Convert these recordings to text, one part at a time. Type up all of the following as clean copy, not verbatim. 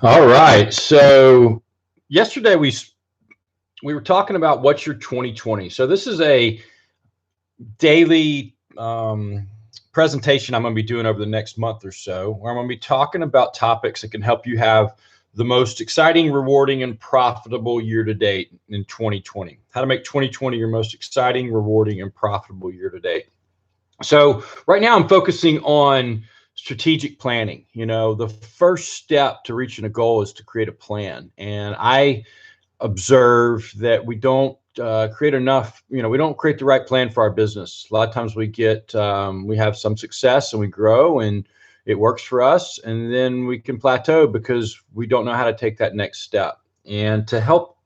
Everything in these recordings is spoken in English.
All right. So yesterday we were talking about what's your 2020. So this is a daily presentation I'm going to be doing over the next month or so, where I'm going to be talking about topics that can help you have the most exciting, rewarding, and profitable year to date in 2020. How to make 2020 your most exciting, rewarding, and profitable year to date. So right now I'm focusing on strategic planning. You know, the first step to reaching a goal is to create a plan. And I observe that we don't create enough, we don't create the right plan for our business. A lot of times we have some success and we grow and it works for us. And then we can plateau because we don't know how to take that next step. And to help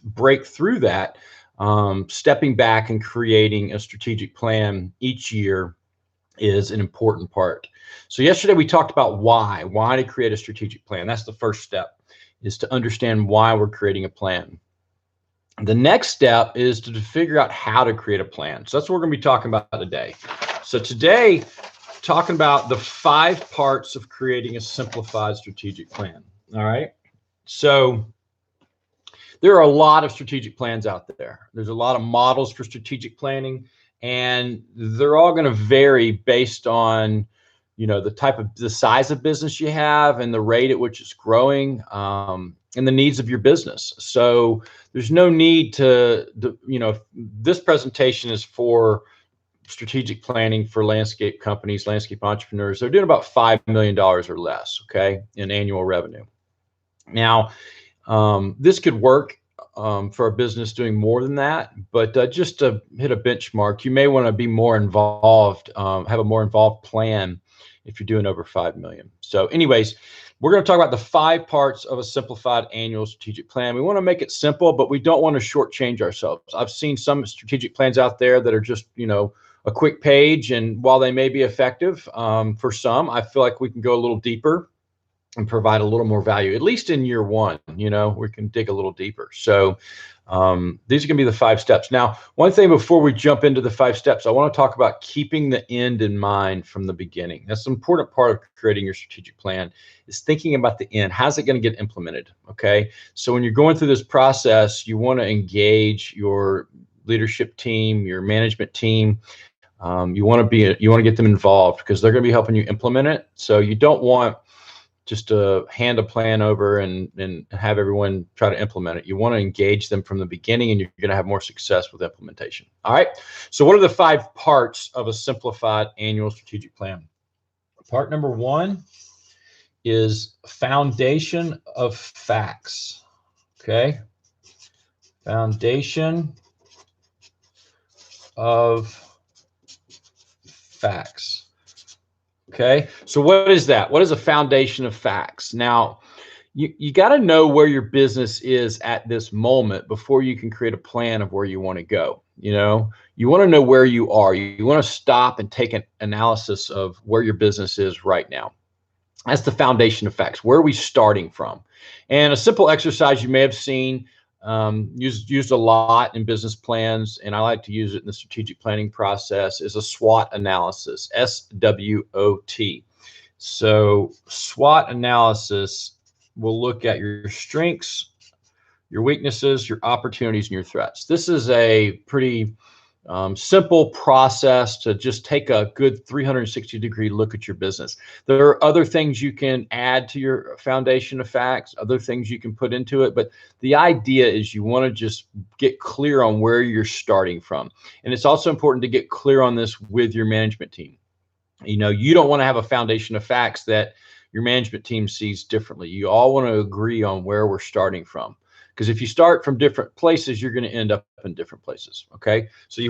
break through that, stepping back and creating a strategic plan each year is an important part. So yesterday we talked about why to create a strategic plan. That's the first step, is to understand why we're creating a plan. The next step is to figure out how to create a plan. So that's what we're going to be talking about today. So today, talking about the 5 parts of creating a simplified strategic plan. All right. So there are a lot of strategic plans out there. There's a lot of models for strategic planning, and they're all going to vary based on the size of business you have and the rate at which it's growing, and the needs of your business. So there's no need this presentation is for strategic planning for landscape companies, landscape entrepreneurs. They're doing about $5 million or less, okay, in annual revenue. Now, this could work for a business doing more than that, but just to hit a benchmark, you may want to be more involved, have a more involved plan if you're doing over 5 million. So anyways, we're going to talk about the 5 parts of a simplified annual strategic plan. We want to make it simple, but we don't want to shortchange ourselves. I've seen some strategic plans out there that are just, a quick page. And while they may be effective for some, I feel like we can go a little deeper and provide a little more value, at least in year one. We can dig a little deeper. So these are going to be the 5 steps. Now, one thing before we jump into the 5 steps, I want to talk about keeping the end in mind from the beginning. That's an important part of creating your strategic plan, is thinking about the end. How's it going to get implemented? Okay. So when you're going through this process, you want to engage your leadership team, your management team. You want to get them involved because they're going to be helping you implement it. So you don't want just to hand a plan over and have everyone try to implement it. You want to engage them from the beginning, and you're going to have more success with implementation. All right. So what are the 5 parts of a simplified annual strategic plan? Part number 1 is foundation of facts. Okay. Foundation of facts. Okay, so what is that? What is a foundation of facts? Now, you got to know where your business is at this moment before you can create a plan of where you want to go. You want to know where you are. You want to stop and take an analysis of where your business is right now. That's the foundation of facts. Where are we starting from? And a simple exercise you may have seen used a lot in business plans, and I like to use it in the strategic planning process, is a SWOT analysis, SWOT. So SWOT analysis will look at your strengths, your weaknesses, your opportunities, and your threats. This is a pretty simple process to just take a good 360-degree look at your business. There are other things you can add to your foundation of facts, other things you can put into it, but the idea is you want to just get clear on where you're starting from. And it's also important to get clear on this with your management team. You don't want to have a foundation of facts that your management team sees differently. You all want to agree on where we're starting from. Because if you start from different places, you're going to end up in different places. Okay. So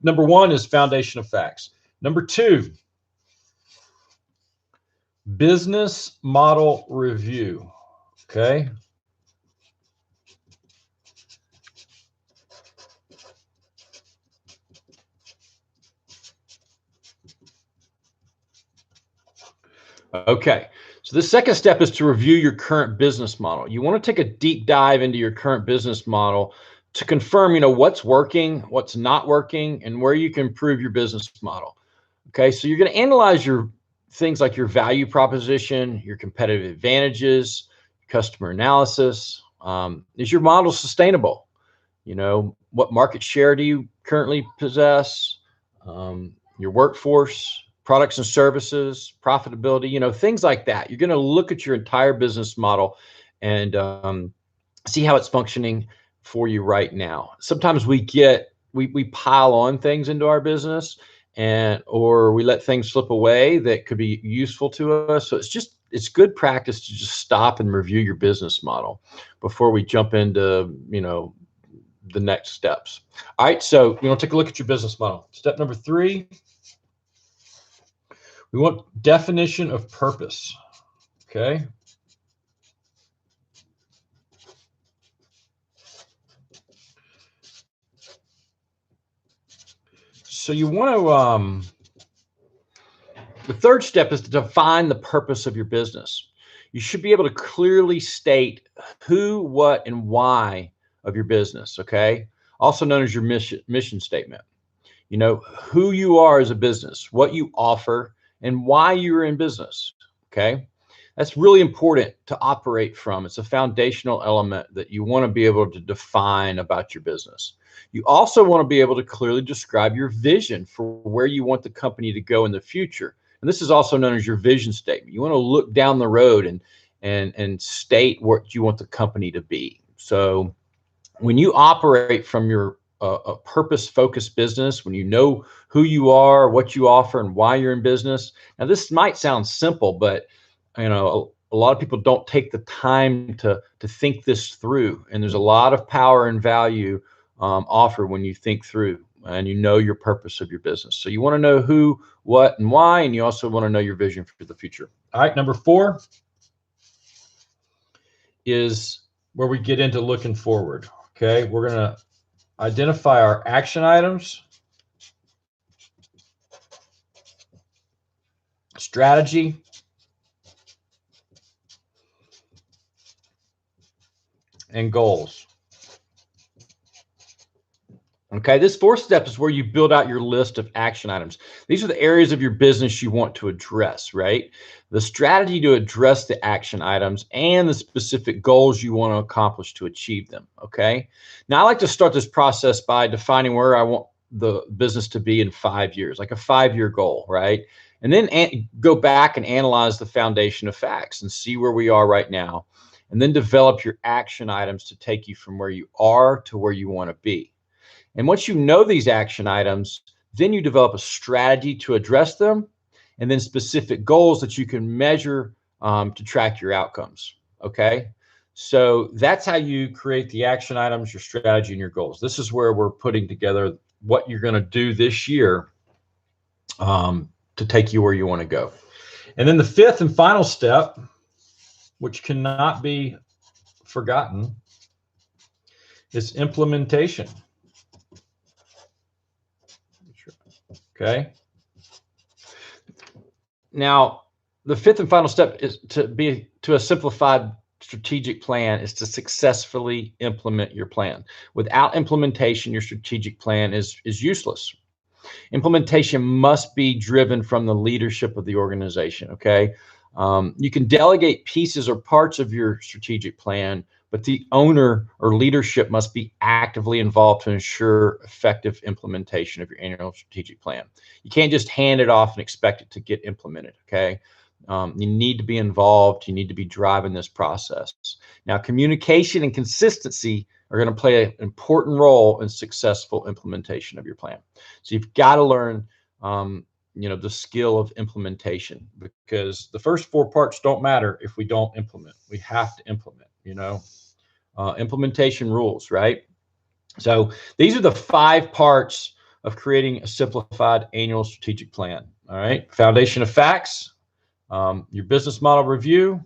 number 1 is foundation of facts. Number 2, business model review. Okay. Okay. So the second step is to review your current business model. You want to take a deep dive into your current business model to confirm, what's working, what's not working, and where you can improve your business model. Okay. So you're going to analyze your things like your value proposition, your competitive advantages, customer analysis. Is your model sustainable? You know, what market share do you currently possess? Your workforce, products and services, profitability, you know, things like that. You're going to look at your entire business model and see how it's functioning for you right now. Sometimes we pile on things into our business, or we let things slip away that could be useful to us. So it's good practice to just stop and review your business model before we jump into, you know, the next steps. All right, so you want to take a look at your business model. Step number 3, we want definition of purpose. Okay. So you want to, the third step is to define the purpose of your business. You should be able to clearly state who, what, and why of your business, okay? Also known as your mission statement. You know, who you are as a business, what you offer, and why you're in business, okay? That's really important to operate from. It's a foundational element that you want to be able to define about your business. You also want to be able to clearly describe your vision for where you want the company to go in the future. And this is also known as your vision statement. You want to look down the road and state what you want the company to be. So when you operate from your a purpose-focused business, when you know who you are, what you offer, and why you're in business. Now, this might sound simple, but you know, a lot of people don't take the time to think this through. And there's a lot of power and value offered when you think through and you know your purpose of your business. So you want to know who, what, and why, and you also want to know your vision for the future. All right, number 4 is where we get into looking forward. Okay, we're going to identify our action items, strategy, and goals. Okay, this 4th step is where you build out your list of action items. These are the areas of your business you want to address, right? The strategy to address the action items and the specific goals you want to accomplish to achieve them, okay? Now, I like to start this process by defining where I want the business to be in 5 years, like a 5-year goal, right? And then go back and analyze the foundation of facts and see where we are right now, and then develop your action items to take you from where you are to where you want to be. And once you know these action items, then you develop a strategy to address them, and then specific goals that you can measure to track your outcomes, okay? So that's how you create the action items, your strategy, and your goals. This is where we're putting together what you're going to do this year to take you where you want to go. And then the 5th and final step, which cannot be forgotten, is implementation. Okay. Now, the 5th and final step is to a simplified strategic plan is to successfully implement your plan. Without implementation, your strategic plan is useless. Implementation must be driven from the leadership of the organization. Okay. You can delegate pieces or parts of your strategic plan, but the owner or leadership must be actively involved to ensure effective implementation of your annual strategic plan. You can't just hand it off and expect it to get implemented, okay? You need to be involved. You need to be driving this process. Now, communication and consistency are going to play an important role in successful implementation of your plan. So you've got to learn you know, the skill of implementation, because the first 4 parts don't matter if we don't implement. We have to implement, you know, implementation rules, right? So these are the 5 parts of creating a simplified annual strategic plan. All right. Foundation of facts, your business model review,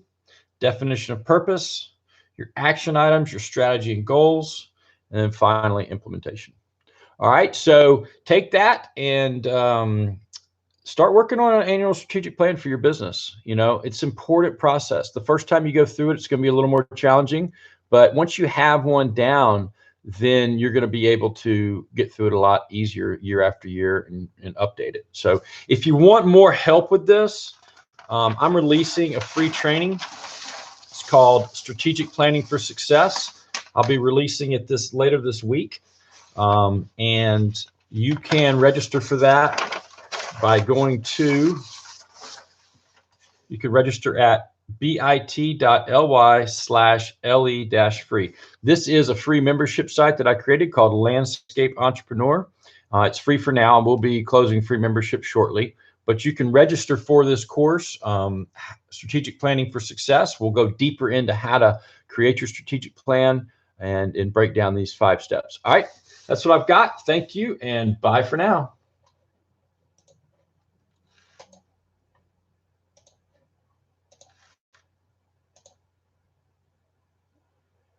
definition of purpose, your action items, your strategy and goals, and then finally implementation. All right. So take that and start working on an annual strategic plan for your business. You know, it's an important process. The first time you go through it, it's going to be a little more challenging, but once you have one down, then you're going to be able to get through it a lot easier year after year and update it. So if you want more help with this, I'm releasing a free training. It's called Strategic Planning for Success. I'll be releasing it later this week. And you can register for that by going to, you can register at bit.ly/le-free. This is a free membership site that I created called Landscape Entrepreneur. It's free for now, and we'll be closing free membership shortly. But you can register for this course, Strategic Planning for Success. We'll go deeper into how to create your strategic plan and break down these 5 steps. All right, that's what I've got. Thank you, and bye for now.